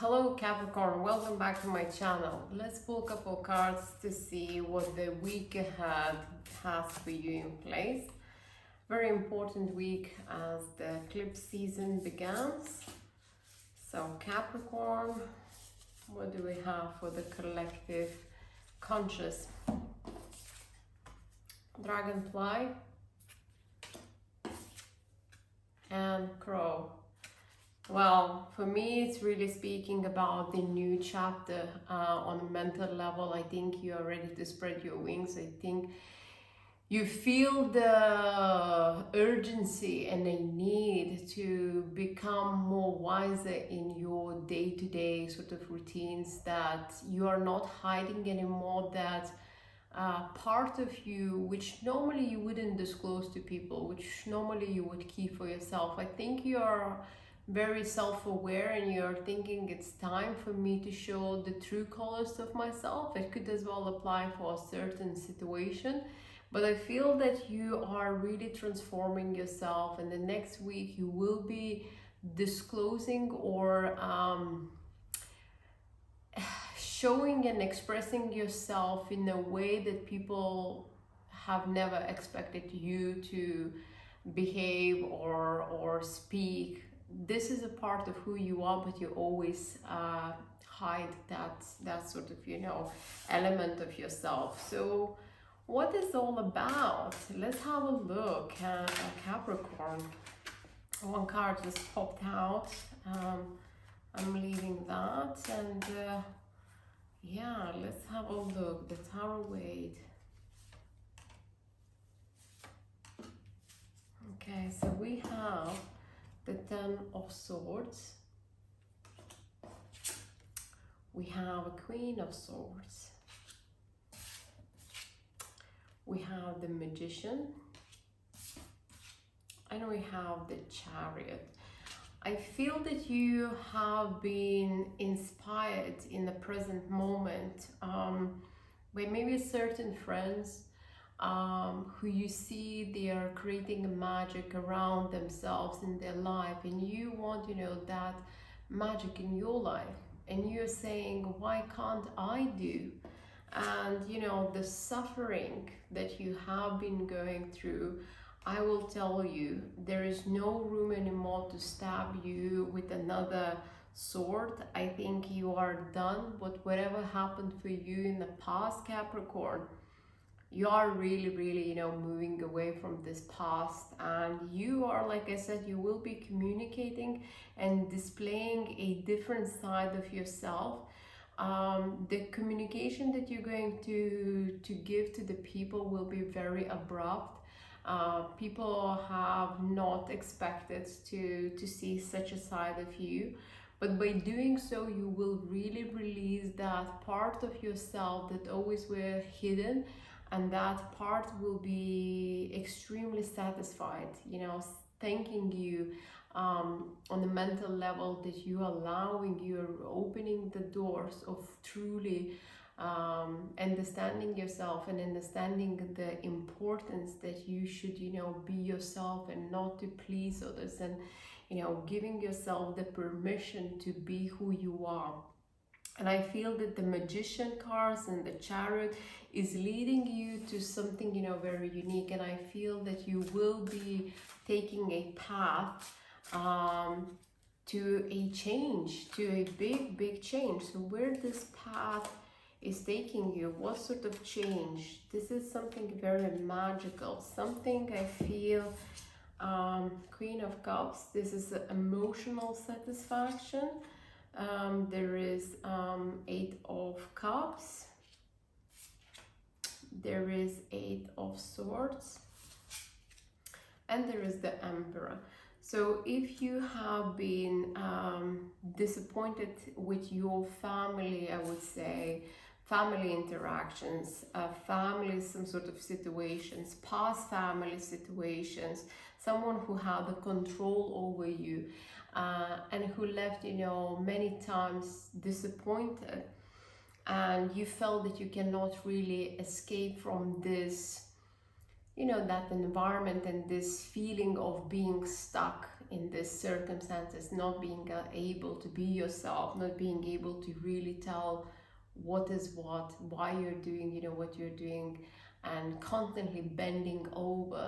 Hello Capricorn, welcome back to my channel. Let's pull a couple cards to see what the week ahead has for you in place. Very important week as the eclipse season begins. So Capricorn, what do we have for the collective conscious? Dragonfly and crow. Well, for me, it's really speaking about the new chapter on a mental level. I think you are ready to spread your wings. I think you feel the urgency and a need to become more wiser in your day-to-day sort of routines, that you are not hiding anymore, that part of you which normally you wouldn't disclose to people, which normally you would keep for yourself. I think you are very self-aware and you're thinking it's time for me to show the true colors of myself. It could as well apply for a certain situation, but I feel that you are really transforming yourself, and the next week you will be disclosing or showing and expressing yourself in a way that people have never expected you to behave or speak. This is a part of who you are, but you always hide that sort of, element of yourself. So what is all about? Let's have a look at Capricorn. One card just popped out. I'm leaving that, and yeah, let's have a look. The Tarot Weight. Okay, so we have the Ten of Swords. We have a Queen of Swords. We have the Magician. And we have the Chariot. I feel that you have been inspired in the present moment by maybe certain friends who you see they are creating a magic around themselves in their life, and you want, that magic in your life, and you're saying, why can't I do? And the suffering that you have been going through, I will tell you, there is no room anymore to stab you with another sword. I think you are done. But whatever happened for you in the past, Capricorn, you are really, moving away from this past, and you are, like I said, you will be communicating and displaying a different side of yourself. The communication that you're going to give to the people will be very abrupt. People have not expected to see such a side of you, but by doing so, you will really release that part of yourself that always were hidden, and that part will be extremely satisfied, thanking you on the mental level that you're opening the doors of truly understanding yourself and understanding the importance that you should, be yourself and not to please others, and, giving yourself the permission to be who you are. And I feel that the Magician cards and the Chariot is leading you to something, very unique. And I feel that you will be taking a path to a change, to a big change. So where this path is taking you, what sort of change? This is something very magical, something I feel. Queen of Cups, this is emotional satisfaction. There is Eight of Cups, there is Eight of Swords, and there is the Emperor. So if you have been disappointed with your family, I would say, family interactions, family, some sort of situations, past family situations, someone who had the control over you, and who left, many times disappointed, and you felt that you cannot really escape from this, that environment and this feeling of being stuck in these circumstances, not being able to be yourself, not being able to really tell what is what, why you're doing, what you're doing, and constantly bending over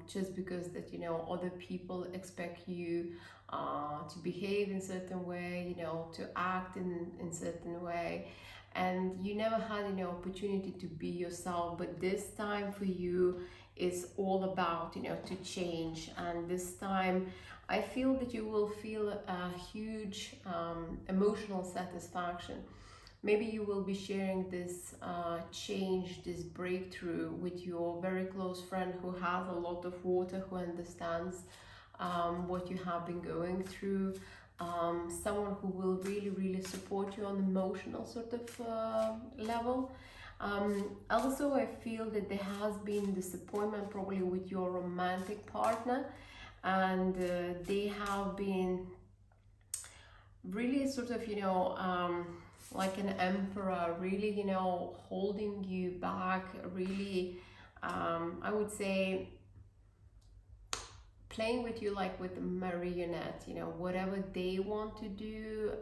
just because that, other people expect you to behave in certain way, to act in certain way, and you never had opportunity to be yourself. But this time for you is all about to change, and this time I feel that you will feel a huge emotional satisfaction. Maybe you will be sharing this change, this breakthrough with your very close friend who has a lot of water, who understands what you have been going through. Someone who will really support you on emotional sort of level. Also, I feel that there has been disappointment probably with your romantic partner, and they have been really sort of like an emperor, really holding you back, really I would say playing with you like with a marionette, whatever they want to do,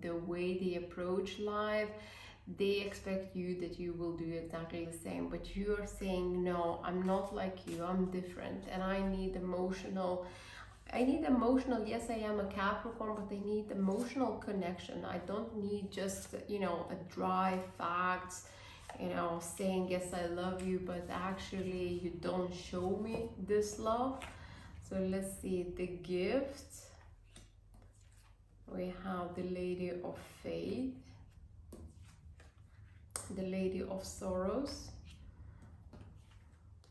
the way they approach life, they expect you that you will do exactly the same. But you are saying, no, I'm not like you, I'm different, and I need emotional, yes, I am a Capricorn, but I need emotional connection. I don't need just, a dry facts, saying, yes, I love you, but actually you don't show me this love. So let's see the gift. We have the Lady of Faith, the Lady of Sorrows,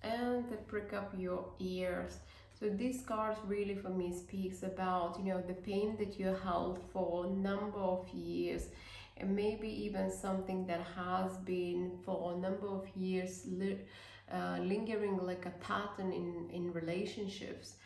and the Prick Up Your Ears. So this card really for me speaks about, the pain that you held for a number of years, and maybe even something that has been for a number of years lingering like a pattern in relationships,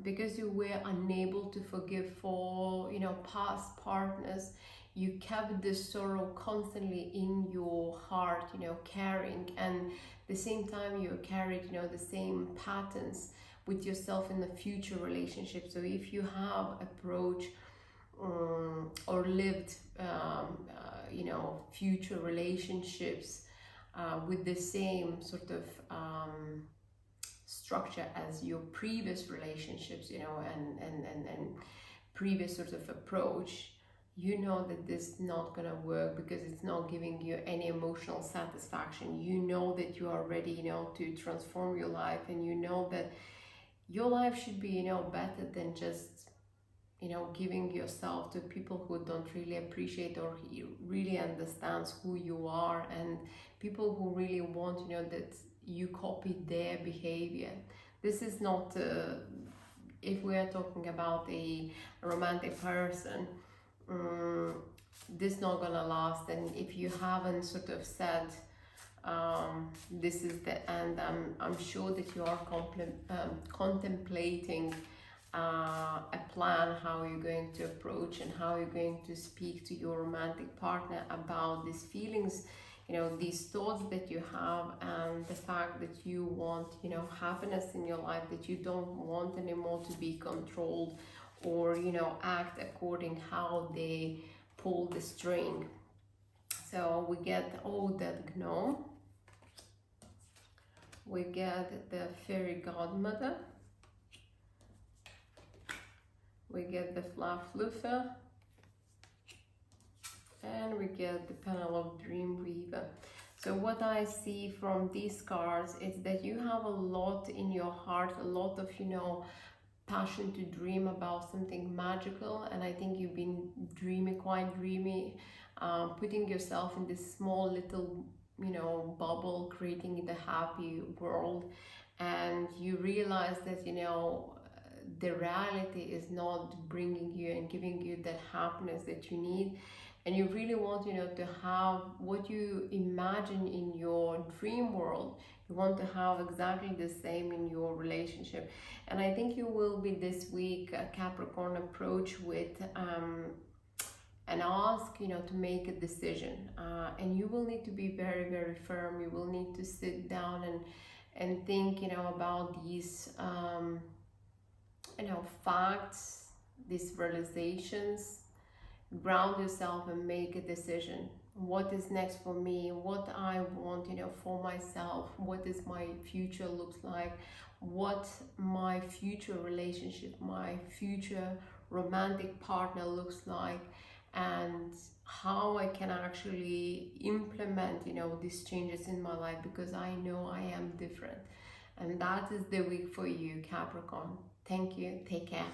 because you were unable to forgive for, past partners. You kept this sorrow constantly in your heart, carrying, and at the same time you carried, the same patterns with yourself in the future relationship. So if you have approached or lived future relationships with the same sort of structure as your previous relationships, and previous sort of approach, that this is not gonna work because it's not giving you any emotional satisfaction. That you are ready, to transform your life, and that your life should be, better than just, giving yourself to people who don't really appreciate or really understands who you are, and people who really want, that you copy their behavior. This is not, if we are talking about a romantic person, this is not gonna last. And if you haven't sort of said, this is the end, I'm sure that you are contemplating a plan, how you're going to approach and how you're going to speak to your romantic partner about these feelings, these thoughts that you have, and the fact that you want, happiness in your life, that you don't want anymore to be controlled or, act according how they pull the string. So we get Dead Gnome, we get the Fairy Godmother, we get the Fluffer, and we get the Panel of Dreamweaver. So what I see from these cards is that you have a lot in your heart, a lot of, passion to dream about something magical, and I think you've been quite dreamy, putting yourself in this small little, bubble, creating the happy world, and you realize that, the reality is not bringing you and giving you that happiness that you need, and you really want, to have what you imagine in your dream world. You want to have exactly the same in your relationship. And I think you will be this week, Capricorn, approach with and ask, to make a decision, and you will need to be very firm. You will need to sit down and think, about these facts, these realizations, ground yourself and make a decision. What is next for me? What I want, for myself? What does my future looks like? What my future relationship, my future romantic partner looks like, and how I can actually implement, these changes in my life, because I know I am different. And that is the week for you, Capricorn. Thank you. Take care.